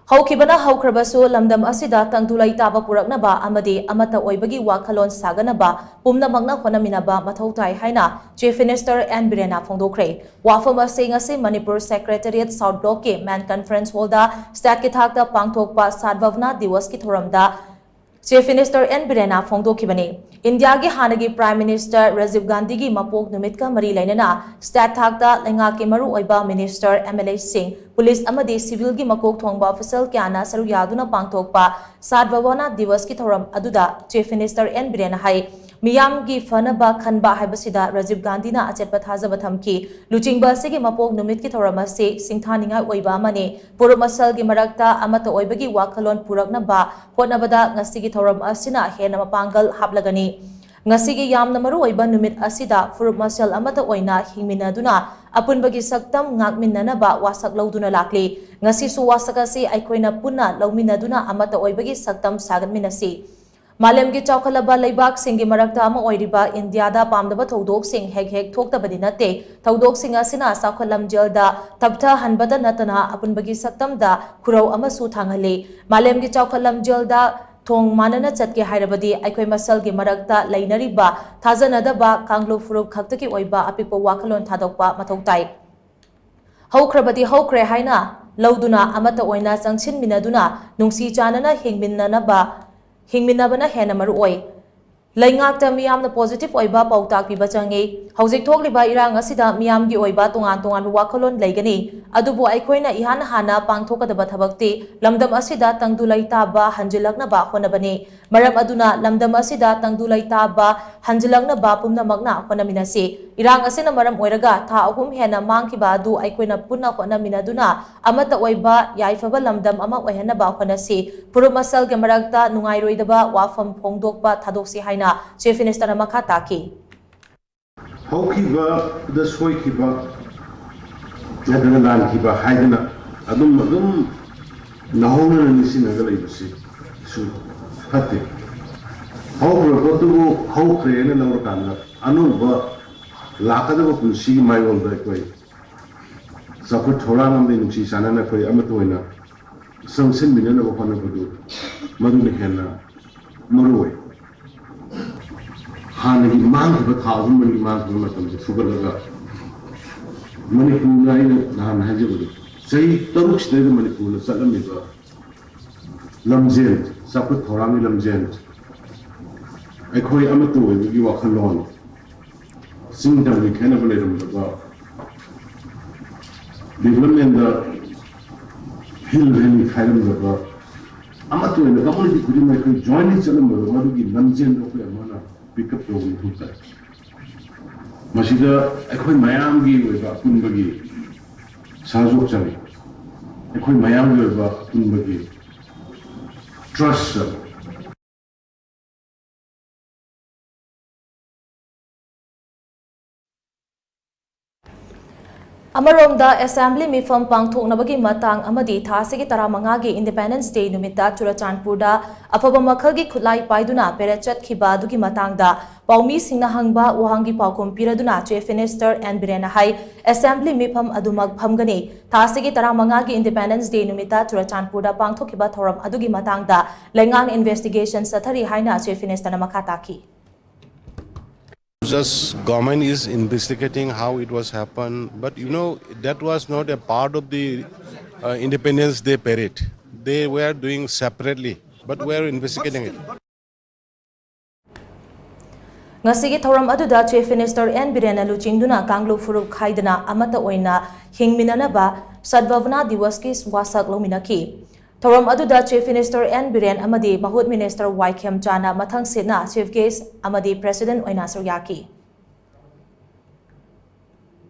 Houkhibana houkhrabasu lamdam asida tangdu leitaba puraknaba amadi amatta oibagi wakhallon shagatnaba pumnamakna hotminnaba mathou haina Chief Minister N Biren phongdokkhre wafam ase ngasi Manipur Secretariat South Block ke Man Conference Hall da state ki thakta pangthokpa sadvavna diwas ki thoramda Chief Minister N Biren phongdokkhibani India ki hanagi Prime Minister Rajiv Gandhi ki mapok numit ka mari lainana state thakta lenga ke maru oiba Minister MLA Singh Police amadi civil gi makok thongba official kyana saru yaduna pangthokpa sadvavana diwas ki thoram aduda Chief Minister N Biren hai miyam gi fanaba khanba haibasida Rajiv Gandhi na achetpa thajaba thamki luchingba se gi mapok numit ki thoram ase singthaninga oiba amane purumasal gi marakta amatta oibagi wakhallon puraknaba hotnabada ngasi gi thoram asina hena mapangal haplagani ngasigi yamna maru oiba numit asida furup masal amata oina hingminaduna apunbagi saktam ngakminnanaba wasak lauduna lakli ngasi su wasakasi aikoina punna lauminaduna amata oibagi saktam sagatminasi malemgi chawkhalaba leibak singi marakta ama oiriba India da pamdaba thodok sing hek thoktabadi nate thodok singa sina sakhalam jelda tabtha hanbada natana apunbagi saktam da khurau ama su thanghali malemgi chawkhalam jelda thong manana chatke hairabadi aikoi masal gi marakta leinariba thajanadaba kanglo furup khaktaki oiba apikpo wakhallon thadokpa mathou tai houkhrabathi houkhre haina lauduna amata oina changchin minaduna nungsi chanana hingminnabana hena maru oi laingakta miyamna positive oiba pautak piba changi hojik thokliba irang asida miyamgi oiba tongan wakhallon leigani adubu aikoina ihana hana pangthokadaba thabakti lamdam asida tangdu leitaba hanjilaknaba honabani maram aduna lamdam asida tangdu leitaba hanjilaknaba pumnamakna honaminasi irang asina maram oiraga tha ahum hena mangkiba adu aikoina punna honaminaduna amatta oiba yaifaba lamdam ama oihanaba honasi purumasal ge marakta nungairoidaba wafam phongdokpa thadoksi haina Chief Minister makha taki Houkhibana the soikiba nadana lankiba haina adum nahona nisina galibasi su hatte houkhra botu houkhre na lawr kana anuba lakada punsi mai olda koi sapu thola namde nusi sanana koi amatoina sangsin minana bapana budu madu lekena maroi hanagi mangba thawum mani mangba matam sugalaga Manipuri nahan hajibu sai taruk sida Manipuri salamiba lamjen saput thorami lamjen aikhoi amatu oibagi wakhallon singdam gi khena balerum ba development da hill valley khairam ba amatu oina community khudi mai khoi join chalam ba madugi lamjen ro ko amana pick up program thukta masida akhoi mayam gi oiba punbagi sajok chami akhoi mayam gi oiba punbagi trust Amaromda Assembly mifam pangthoknabagi matang amadi thasigi taramanga gi Independence Day numita Churachandpurda afaba makhagi khulai paiduna perachat khiba dugi matangda paumi singna hangba wahangi paukom piraduna Chief Minister N Biren hai Assembly mifam adumak phamgani thasigi taramanga gi Independence Day numita Churachandpurda pangthokhiba thoram adugi matangda lengang investigation sathari haina Chief Minister namakha taki Just government is investigating how it was happened, but you know that was not a part of the Independence Day parade. They were doing separately, but we are investigating it. Ngasigi thoram aduda Chief Minister N Biren luchingduna kanglu furup khaidana amata oina hingminanaba sadvavna diwas ki wasak lominaki thoram aduda Chief Minister N Biren amadi Mahut Minister Chana mathang sena Chief Guest amadi President oina saryaki